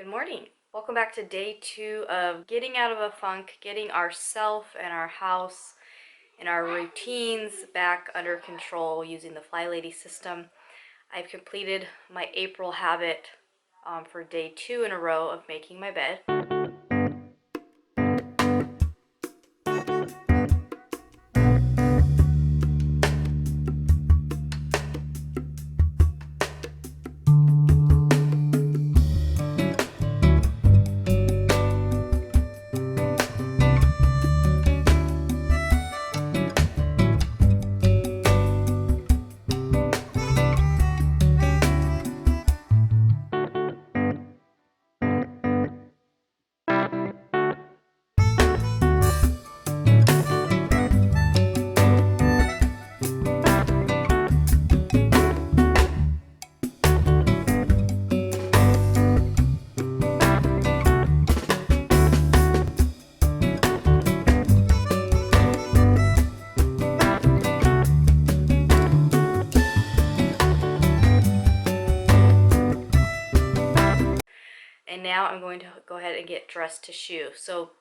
Good morning. Welcome back to day 2 of getting out of a funk, getting ourself and our house and our routines back under control using the Flylady system. I've completed my April habit for day 2 in a row of making my bed. And now I'm going to go ahead and get dressed to shoe. So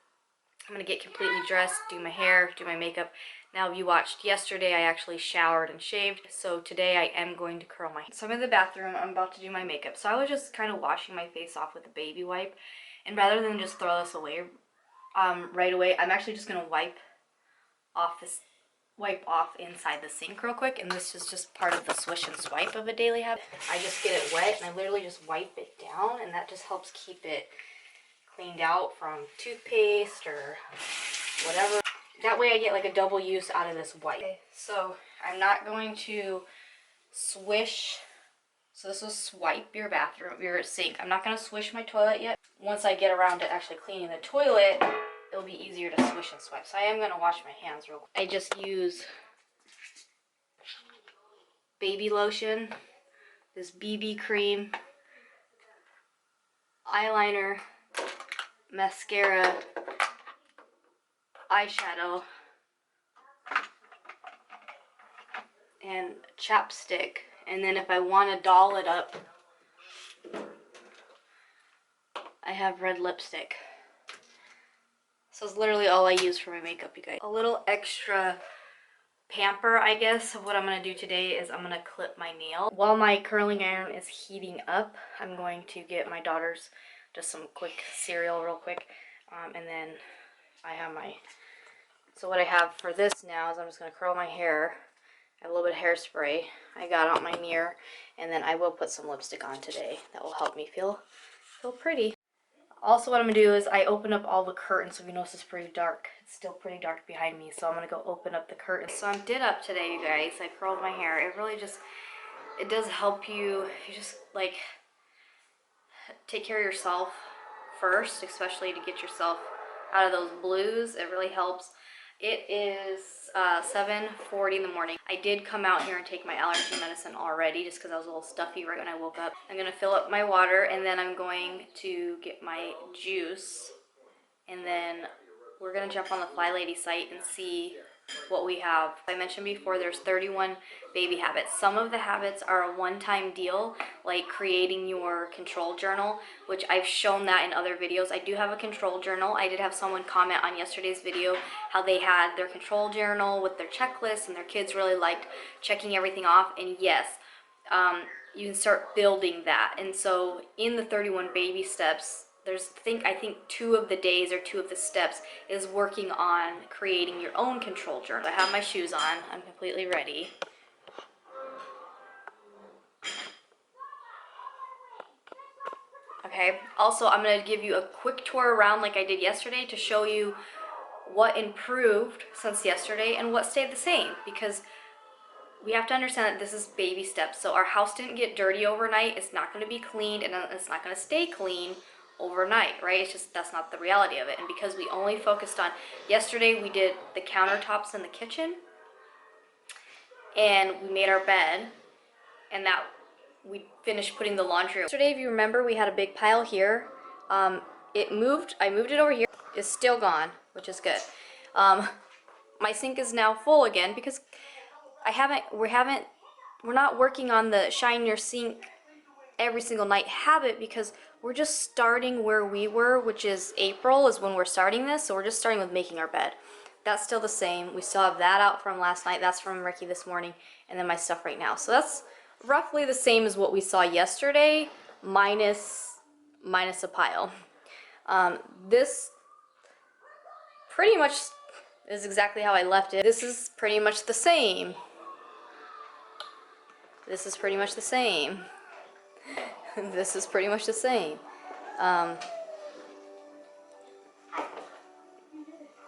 I'm going to get completely dressed, do my hair, do my makeup. Now, if you watched yesterday, I actually showered and shaved. So today I am going to curl my hair. So I'm in the bathroom. I'm about to do my makeup. So I was just kind of washing my face off with a baby wipe. And rather than just throw this away right away, I'm actually just going to wipe off inside the sink real quick. And this is just part of the swish and swipe of a daily habit. I just get it wet and I literally just wipe it down, and that just helps keep it cleaned out from toothpaste or whatever. That way I get like a double use out of this wipe. Okay, so I'm not going to swish. So this will swipe your bathroom, your sink. I'm not going to swish my toilet yet. Once I get around to actually cleaning the toilet, it'll be easier to swish and swipe. So I am going to wash my hands real quick. I just use baby lotion, this BB cream, eyeliner, mascara, eyeshadow, and chapstick. And then if I want to doll it up, I have red lipstick. So it's literally all I use for my makeup, you guys. A little extra pamper, I guess, of what I'm going to do today is I'm going to clip my nail. While my curling iron is heating up, I'm going to get my daughter's just some quick cereal real quick. And then I have so what I have for this now is I'm just going to curl my hair. I have a little bit of hairspray I got out my mirror, and then I will put some lipstick on today. That will help me feel pretty. Also, what I'm going to do is I open up all the curtains. So if you notice, it's pretty dark. It's still pretty dark behind me, so I'm going to go open up the curtains. So I'm did up today, you guys. I curled my hair. It really just, it does help you. You just, like, take care of yourself first, especially to get yourself out of those blues. It really helps. It is 7:40 in the morning. I did come out here and take my allergy medicine already just because I was a little stuffy right when I woke up. I'm going to fill up my water, and then I'm going to get my juice, and then we're going to jump on the Flylady site and see what we have. I mentioned before, there's 31 baby habits. Some of the habits are a one-time deal, like creating your control journal, which I've shown that in other videos. I do have a control journal. I did have someone comment on yesterday's video how they had their control journal with their checklist and their kids really liked checking everything off. And yes, you can start building that. And so in the 31 baby steps, I think 2 of the days or 2 of the steps is working on creating your own control journal. I have my shoes on. I'm completely ready. Okay, also I'm going to give you a quick tour around like I did yesterday to show you what improved since yesterday and what stayed the same, because we have to understand that this is baby steps. So our house didn't get dirty overnight. It's not going to be cleaned, and it's not going to stay clean overnight, right? It's just, that's not the reality of it. And because we only focused on, yesterday we did the countertops in the kitchen, and we made our bed, and that we finished putting the laundry. Yesterday, if you remember, we had a big pile here. I moved it over here. It's still gone, which is good. My sink is now full again because we're not working on the shine your sink every single night habit, because we're just starting where we were, which is April is when we're starting this. So we're just starting with making our bed. That's still the same. We still have that out from last night. That's from Ricky this morning. And then my stuff right now. So that's roughly the same as what we saw yesterday, minus a pile. This pretty much is exactly how I left it. This is pretty much the same. This is pretty much the same. This is pretty much the same.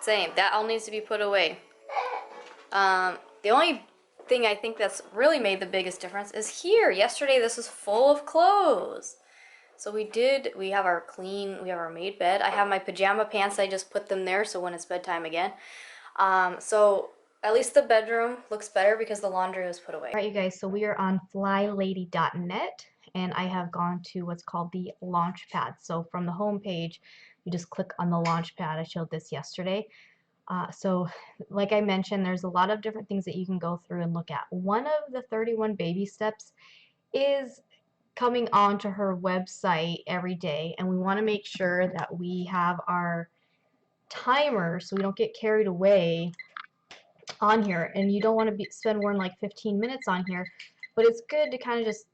Same. That all needs to be put away. The only thing I think that's really made the biggest difference is here. Yesterday this was full of clothes. So we have our made bed. I have my pajama pants, I just put them there so when it's bedtime again. So at least the bedroom looks better because the laundry was put away. Alright you guys, so we are on flylady.net and I have gone to what's called the launch pad. So from the home page, you just click on the launch pad. I showed this yesterday. So like I mentioned, there's a lot of different things that you can go through and look at. One of the 31 baby steps is coming onto her website every day, and we want to make sure that we have our timer so we don't get carried away on here. And you don't want to spend more than like 15 minutes on here, but it's good to kind of just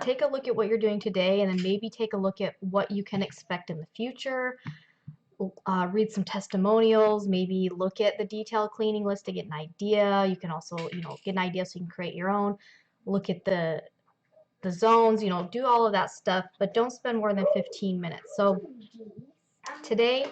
take a look at what you're doing today and then maybe take a look at what you can expect in the future. Read some testimonials, maybe look at the detailed cleaning list to get an idea. You can also, get an idea so you can create your own. Look at the zones, do all of that stuff, but don't spend more than 15 minutes. So today,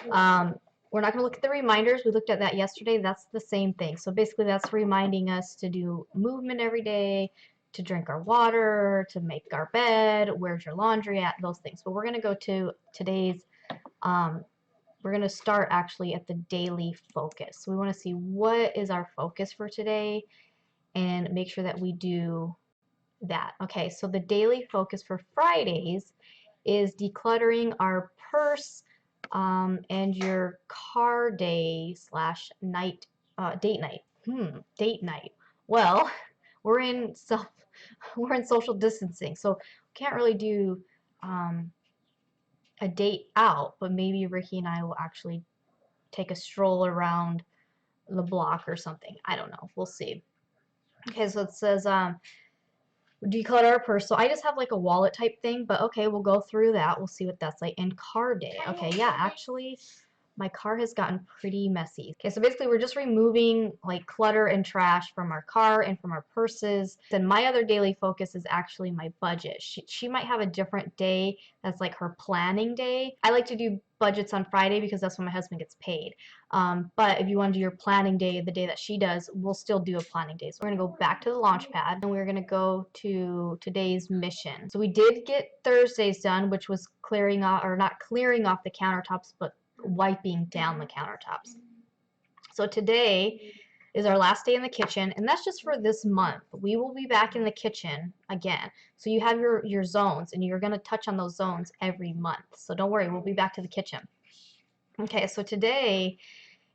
we're not going to look at the reminders. We looked at that yesterday. That's the same thing. So basically that's reminding us to do movement every day, to drink our water, to make our bed, where's your laundry at, those things. But we're going to go to today's we're going to start actually at the daily focus. So we want to see what is our focus for today and make sure that we do that. Okay, so the daily focus for Fridays is decluttering our purse and your car day / night, date night. Date night. Well, we're in social distancing, so we can't really do a date out, but maybe Ricky and I will actually take a stroll around the block or something. I don't know. We'll see. Okay, so it says declutter our purse. So I just have like a wallet type thing, but okay, we'll go through that. We'll see what that's like. And car day. Okay, yeah, actually my car has gotten pretty messy. Okay, so basically we're just removing like clutter and trash from our car and from our purses. Then my other daily focus is actually my budget. She might have a different day that's like her planning day. I like to do budgets on Friday because that's when my husband gets paid. But if you want to do your planning day, the day that she does, we'll still do a planning day. So we're going to go back to the launch pad and we're going to go to today's mission. So we did get Thursdays done, which was clearing off, or not clearing off the countertops, but wiping down the countertops. So today is our last day in the kitchen, and that's just for this month. We will be back in the kitchen again. So you have your zones, and you're going to touch on those zones every month. So don't worry, we'll be back to the kitchen. Okay, so today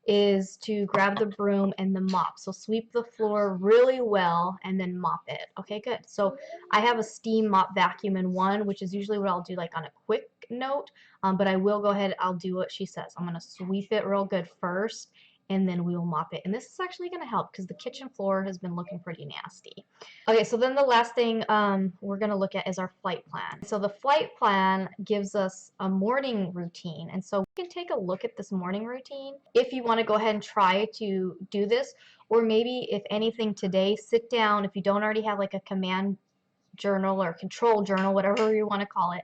is to grab the broom and the mop. So sweep the floor really well and then mop it. Okay, good. So I have a steam mop vacuum in one, which is usually what I'll do like on a quick note, but I will go ahead, I'll do what she says. I'm going to sweep it real good first and then we will mop it. And this is actually going to help because the kitchen floor has been looking pretty nasty. Okay, so then the last thing we're going to look at is our flight plan. So the flight plan gives us a morning routine. And so we can take a look at this morning routine if you want to go ahead and try to do this. Or maybe if anything today, sit down, if you don't already have like a command journal or control journal, whatever you want to call it.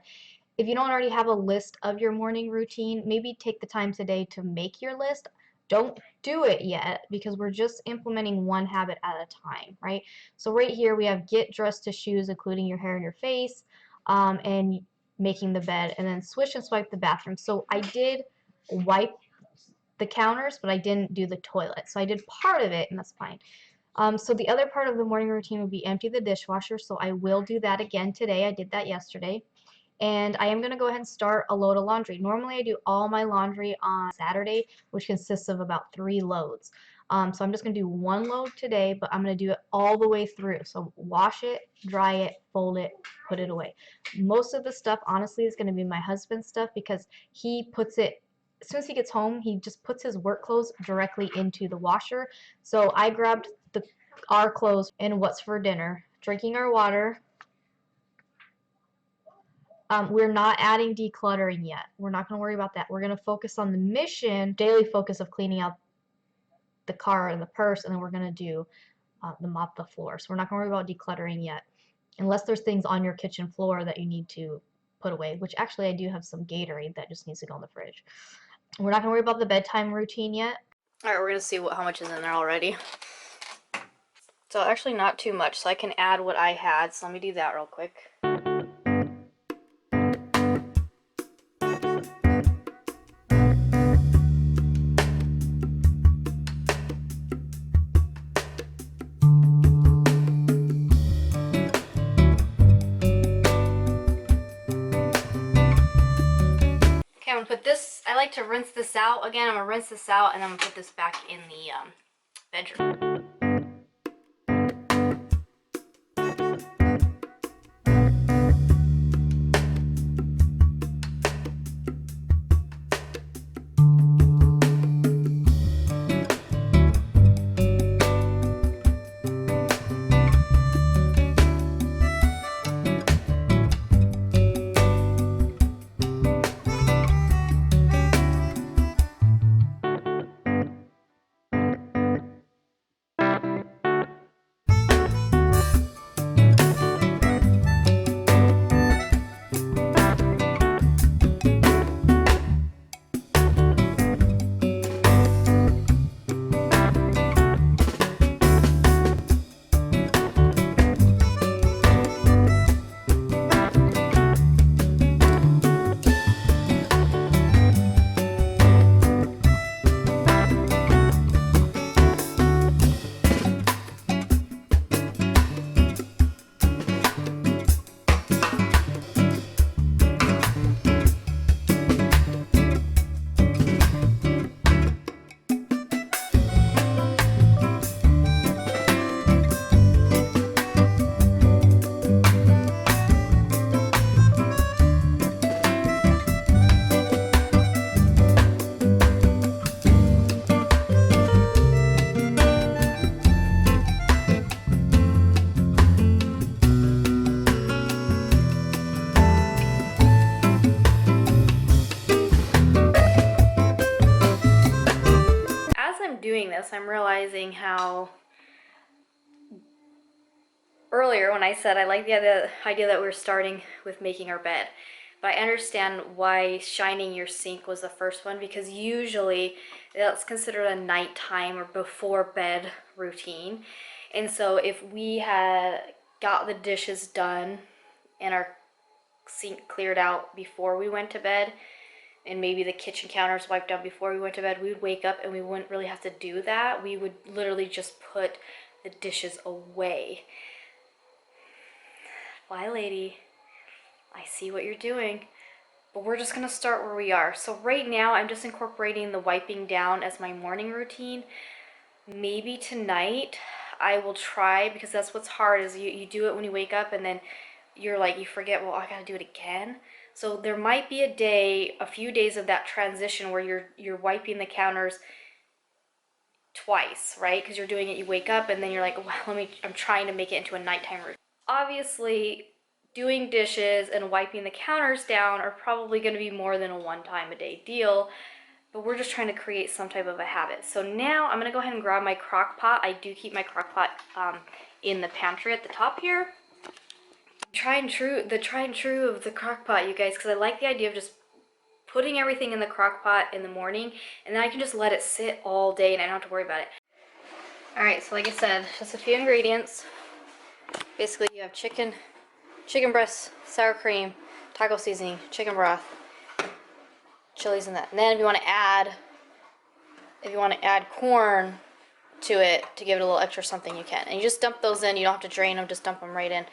If you don't already have a list of your morning routine, maybe take the time today to make your list. Don't do it yet because we're just implementing one habit at a time, right? So right here we have get dressed to shoes, including your hair and your face, and making the bed, and then swish and swipe the bathroom. So I did wipe the counters, but I didn't do the toilet. So I did part of it, and that's fine. So the other part of the morning routine would be empty the dishwasher. So I will do that again today. I did that yesterday. And I am going to go ahead and start a load of laundry. Normally I do all my laundry on Saturday, which consists of about 3 loads. So I'm just going to do one load today, but I'm going to do it all the way through. So wash it, dry it, fold it, put it away. Most of the stuff, honestly, is going to be my husband's stuff because he puts it, as soon as he gets home, he just puts his work clothes directly into the washer. So I grabbed our clothes and what's for dinner, drinking our water. We're not adding decluttering yet. We're not going to worry about that. We're going to focus on the mission, daily focus of cleaning out the car and the purse, and then we're going to do the mop the floor. So we're not going to worry about decluttering yet, unless there's things on your kitchen floor that you need to put away, which actually I do have some Gatorade that just needs to go in the fridge. We're not going to worry about the bedtime routine yet. All right, we're going to see how much is in there already. So actually not too much, so I can add what I had. So let me do that real quick. Okay, I'm going to put this, I like to rinse this out. Again, I'm going to rinse this out and I'm going to put this back in the bedroom. Doing this, I'm realizing how earlier when I said I like the idea that we're starting with making our bed, but I understand why shining your sink was the first one, because usually that's considered a nighttime or before bed routine. And so if we had got the dishes done and our sink cleared out before we went to bed, and maybe the kitchen counters wiped down before we went to bed, we would wake up and we wouldn't really have to do that. We would literally just put the dishes away. Flylady, I see what you're doing, but we're just gonna start where we are. So right now I'm just incorporating the wiping down as my morning routine. Maybe tonight I will try, because that's what's hard, is you do it when you wake up and then you're like, you forget, well, I gotta do it again. So there might be a few days of that transition where you're wiping the counters twice, right? Because you're doing it, you wake up and then you're like, well, I'm trying to make it into a nighttime routine. Obviously, doing dishes and wiping the counters down are probably going to be more than a one-time-a-day deal, but we're just trying to create some type of a habit. So now I'm going to go ahead and grab my crock-pot. I do keep my crock-pot in the pantry at the top here. The tried and true of the crock-pot, you guys, because I like the idea of just putting everything in the crock-pot in the morning, and then I can just let it sit all day and I don't have to worry about it. Alright, so like I said, just a few ingredients. Basically, you have chicken breast, sour cream, taco seasoning, chicken broth, chilies in that. And then if you want to add corn to it to give it a little extra something, you can. And you just dump those in. You don't have to drain them, just dump them right in.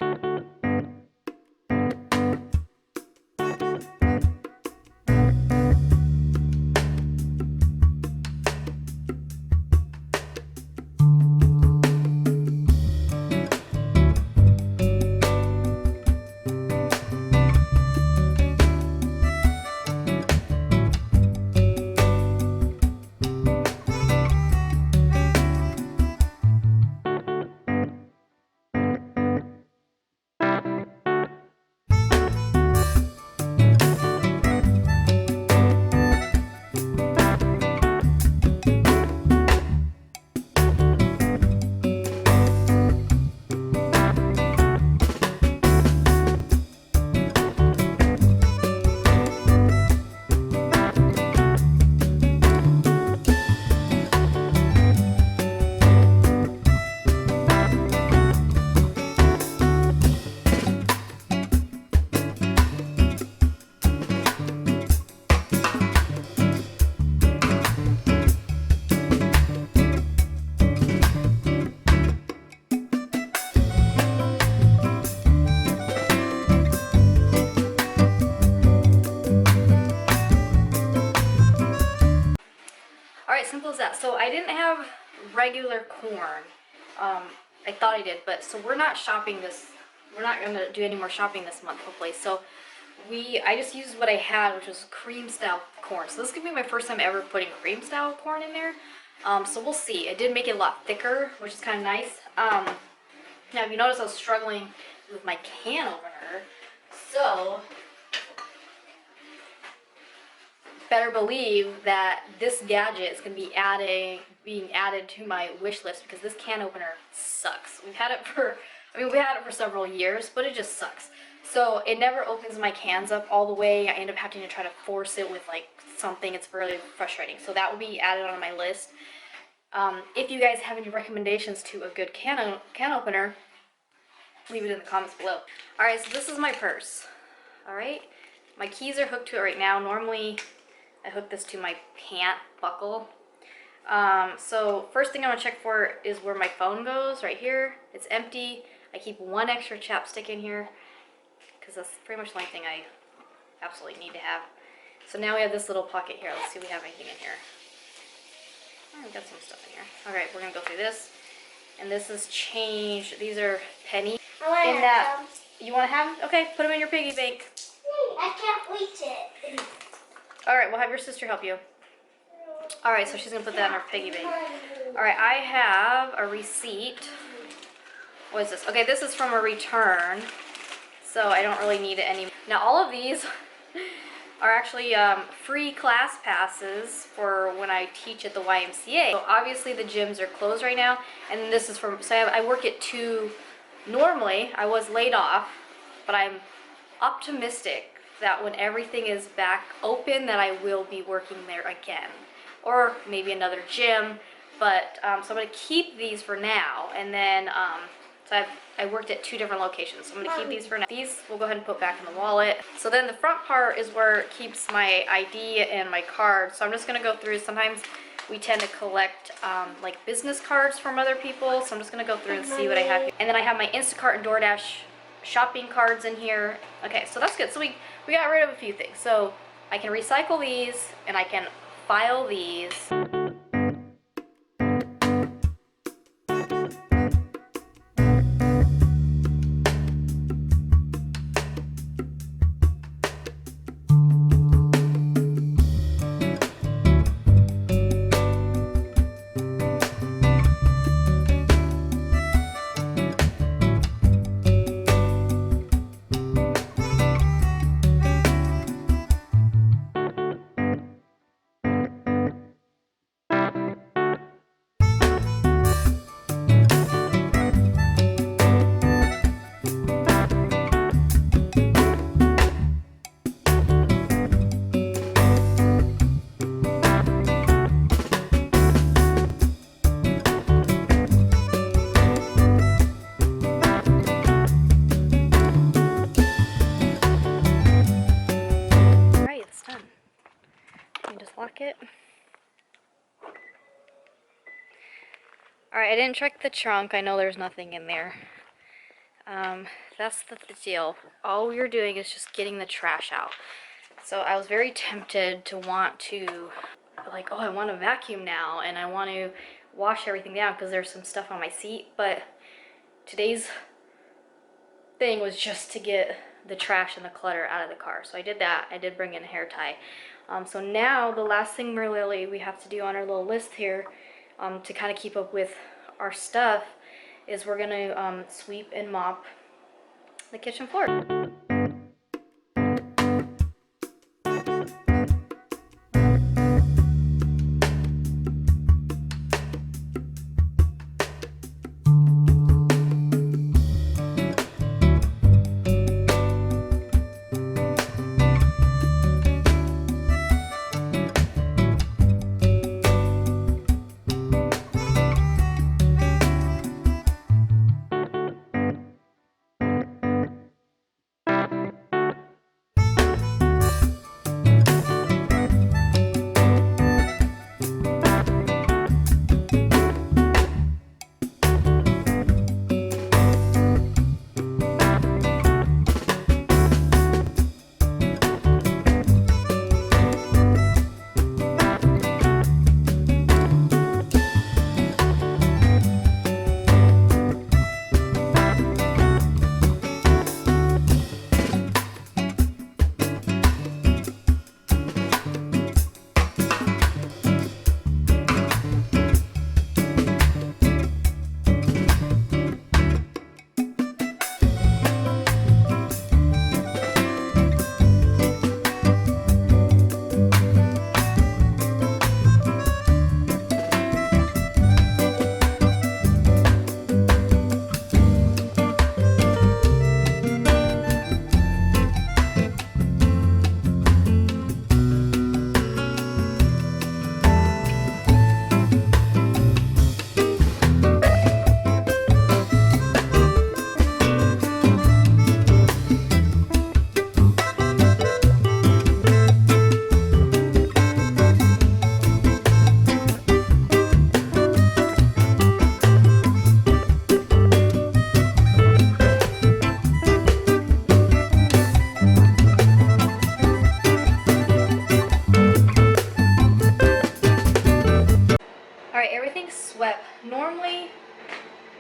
close that. So I didn't have regular corn. I thought I did, but so we're not shopping this. We're not gonna do any more shopping this month, hopefully. So I just used what I had, which was cream style corn. So this is gonna be my first time ever putting cream style corn in there. So we'll see. It did make it a lot thicker, which is kind of nice. Now, if you notice, I was struggling with my can opener. So better believe that this gadget is going to be being added to my wish list, because this can opener sucks. We had it for several years, but it just sucks. So it never opens my cans up all the way. I end up having to try to force it with like something. It's really frustrating. So that will be added on my list. If you guys have any recommendations to a good can opener, leave it in the comments below. Alright, so this is my purse. Alright, my keys are hooked to it right now. Normally I hook this to my pant buckle. So first thing I'm gonna check for is where my phone goes, right here. It's empty. I keep one extra chapstick in here because that's pretty much the only thing I absolutely need to have. So now we have this little pocket here. Let's see if we have anything in here. Oh, we got some stuff in here. Alright, we're gonna go through this. And this is change. These are pennies. In that, you want to have them? Okay, put them in your piggy bank. I can't reach it. Alright, we'll have your sister help you. Alright, so she's going to put that in her piggy bank. Alright, I have a receipt. What is this? Okay, this is from a return, so I don't really need it anymore. Now, all of these are actually free class passes for when I teach at the YMCA. So obviously the gyms are closed right now, and this is from, so I work at 2. Normally, I was laid off, but I'm optimistic that when everything is back open that I will be working there again. Or maybe another gym, but so I'm going to keep these for now, and then so I worked at 2 different locations, so I'm going to keep these for now. These we'll go ahead and put back in the wallet. So then the front part is where it keeps my ID and my card, so I'm just going to go through. Sometimes we tend to collect like business cards from other people, so I'm just going to go through and see what I have here. And then I have my Instacart and DoorDash shopping cards in here. Okay, so that's good. So we got rid of a few things. So I can recycle these, and I can file these. It. Alright, I didn't check the trunk. I know there's nothing in there. That's the deal. All we were doing is just getting the trash out. So I was very tempted to want to, like, oh, I want to vacuum now, and I want to wash everything down because there's some stuff on my seat, but today's thing was just to get the trash and the clutter out of the car. So I did that. I did bring in a hair tie. So now the last thing really we have to do on our little list here to kind of keep up with our stuff is we're going to sweep and mop the kitchen floor.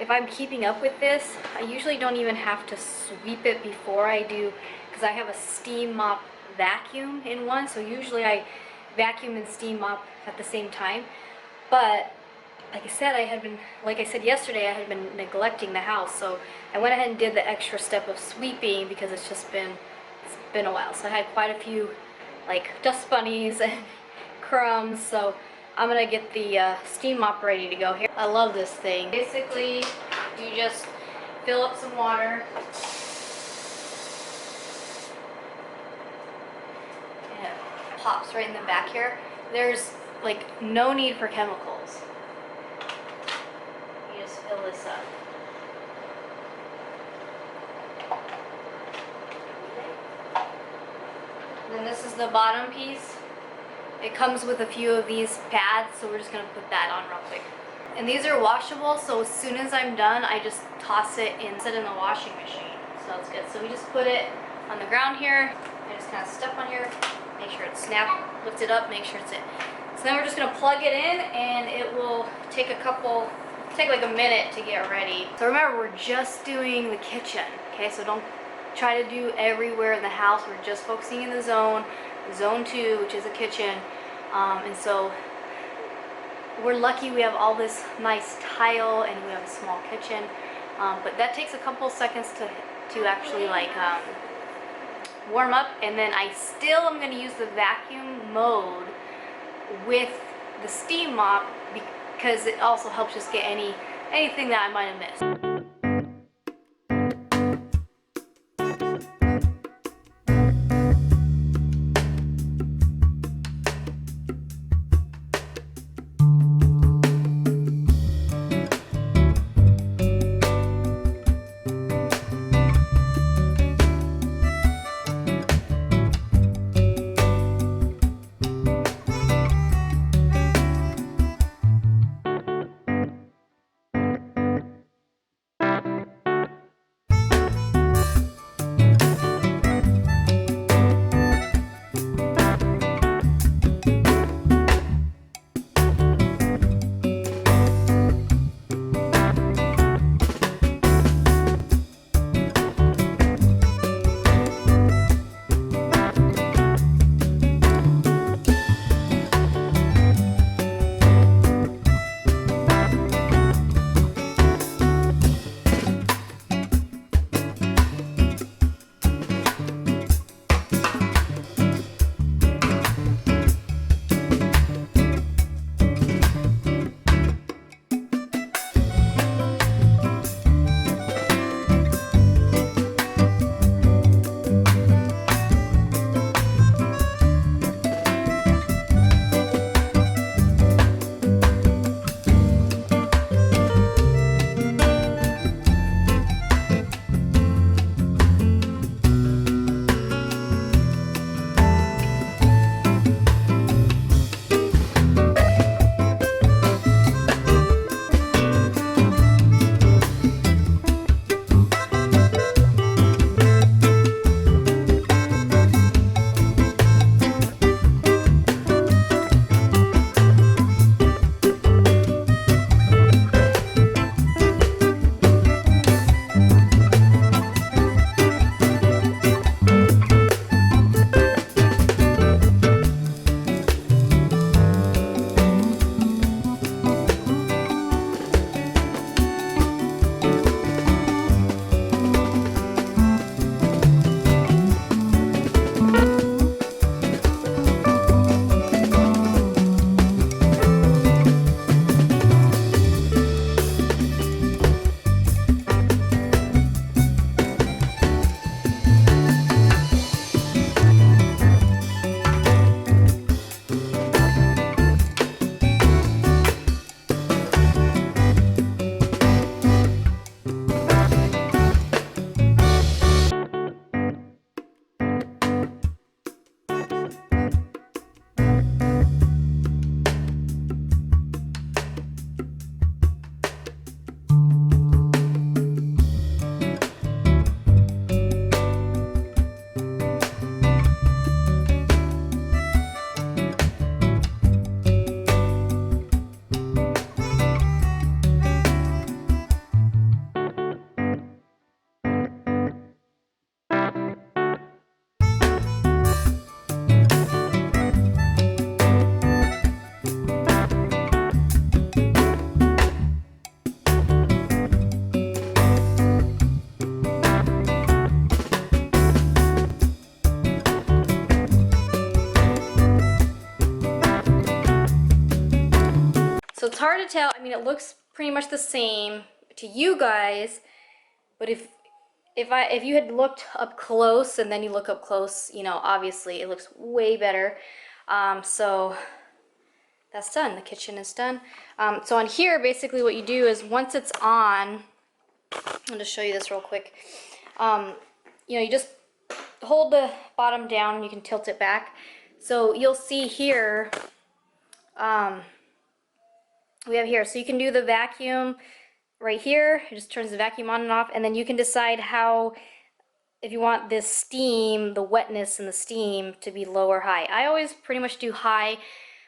if I'm keeping up with this, I usually don't even have to sweep it before I do, because I have a steam mop vacuum in one, so usually I vacuum and steam mop at the same time. But like I said yesterday, I had been neglecting the house, so I went ahead and did the extra step of sweeping because it's been a while. So I had quite a few like dust bunnies and crumbs, so I'm gonna get the steam mop ready to go here. I love this thing. Basically, you just fill up some water and it pops right in the back here. There's like no need for chemicals. You just fill this up. And then this is the bottom piece. It comes with a few of these pads, so we're just gonna put that on real quick. And these are washable, so as soon as I'm done, I just toss it in, sit in the washing machine. So that's good. So we just put it on the ground here. I just kind of step on here, make sure it's snapped, lift it up, make sure it's in. So then we're just gonna plug it in, and it will take like a minute to get ready. So remember, we're just doing the kitchen, okay? So don't try to do everywhere in the house. We're just focusing in the zone 2, which is a kitchen. And so we're lucky we have all this nice tile and we have a small kitchen. But that takes a couple seconds to actually like warm up. And then I still am going to use the vacuum mode with the steam mop because it also helps just get anything that I might have missed. It's hard to tell. I mean, it looks pretty much the same to you guys, but if you had looked up close and then you look up close, you know, obviously it looks way better. So that's done. The kitchen is done. So on here, basically what you do is once it's on, I'll just show you this real quick. You know, you just hold the bottom down and you can tilt it back. So you'll see here, we have here, so you can do the vacuum right here. It just turns the vacuum on and off, and then you can decide how, if you want this steam, the wetness in the steam to be low or high. I always pretty much do high,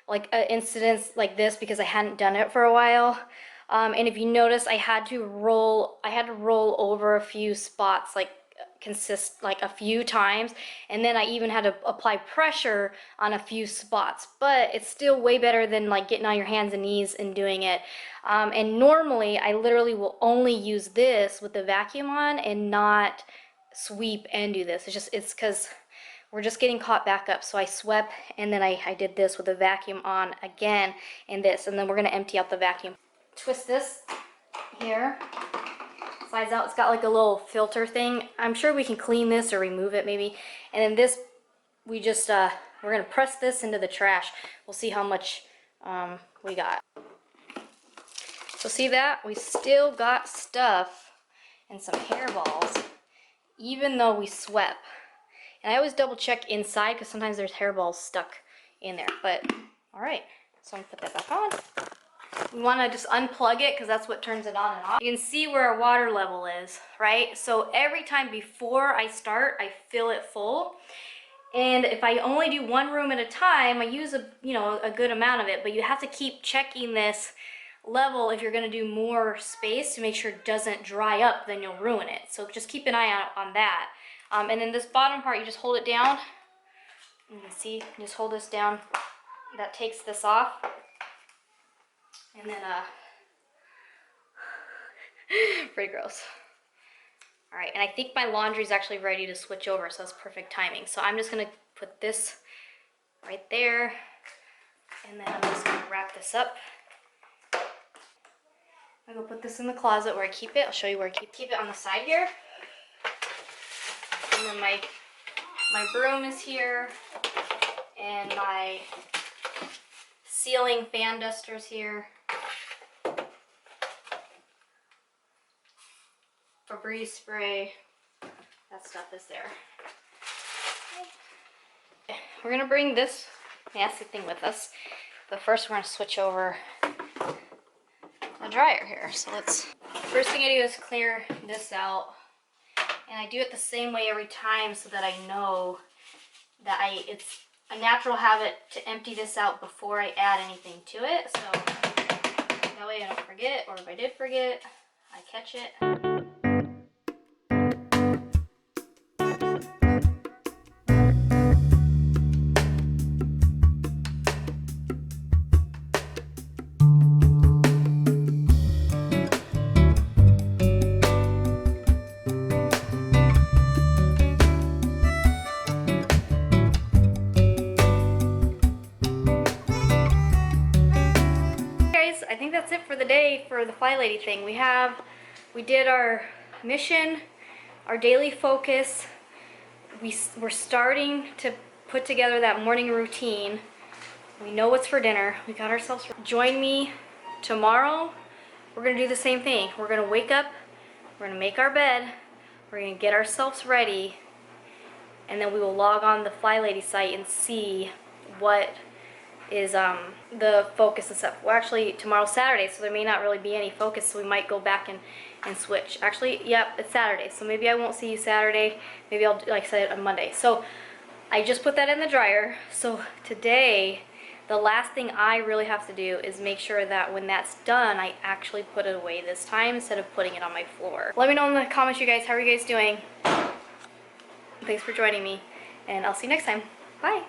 like incidents like this, because I hadn't done it for a while. And if you notice, I had to roll over a few spots, like a few times, and then I even had to apply pressure on a few spots, but it's still way better than like getting on your hands and knees and doing it. And normally I literally will only use this with the vacuum on and not sweep and do this. It's because we're just getting caught back up. So I swept and then I did this with the vacuum on again and this, and then we're gonna empty out the vacuum. Twist this here. Slides out. It's got like a little filter thing. I'm sure we can clean this or remove it maybe. And then this, we just, we're gonna press this into the trash. We'll see how much we got. So see that? We still got stuff and some hairballs, even though we swept. And I always double check inside because sometimes there's hairballs stuck in there. But, all right, so I'm gonna put that back on. We want to just unplug it because that's what turns it on and off. You can see where our water level is, right? So every time before I start, I fill it full. And if I only do one room at a time, I use a good amount of it, but you have to keep checking this level if you're going to do more space to make sure it doesn't dry up, then you'll ruin it. So just keep an eye out on that. And then this bottom part, you just hold it down. You can see, you just hold this down. That takes this off. And then, pretty gross. All right, and I think my laundry is actually ready to switch over, so that's perfect timing. So I'm just gonna put this right there, and then I'm just gonna wrap this up. I'm gonna put this in the closet where I keep it. I'll show you where I keep it on the side here. And then my broom is here, and my ceiling fan duster's here. Febreze spray, that stuff is there. Okay. We're gonna bring this nasty thing with us, but first we're gonna switch over the dryer here. So first thing I do is clear this out, and I do it the same way every time so that I know that it's a natural habit to empty this out before I add anything to it, so that way I don't forget, or if I did forget, I catch it. I think that's it for the day for the Flylady thing. We did our mission, our daily focus. We're starting to put together that morning routine. We know what's for dinner. We got ourselves. Join me tomorrow. We're gonna do the same thing. We're gonna wake up, we're gonna make our bed, we're gonna get ourselves ready, and then we will log on the Flylady site and see what is the focus and stuff. Well, actually tomorrow's Saturday, so there may not really be any focus, so we might go back and switch. Actually, yep, it's Saturday, so maybe I won't see you Saturday. Maybe I'll, like I said, on Monday. So I just put that in the dryer. So today, the last thing I really have to do is make sure that when that's done, I actually put it away this time instead of putting it on my floor. Let me know in the comments, you guys, how are you guys doing? Thanks for joining me, and I'll see you next time. Bye.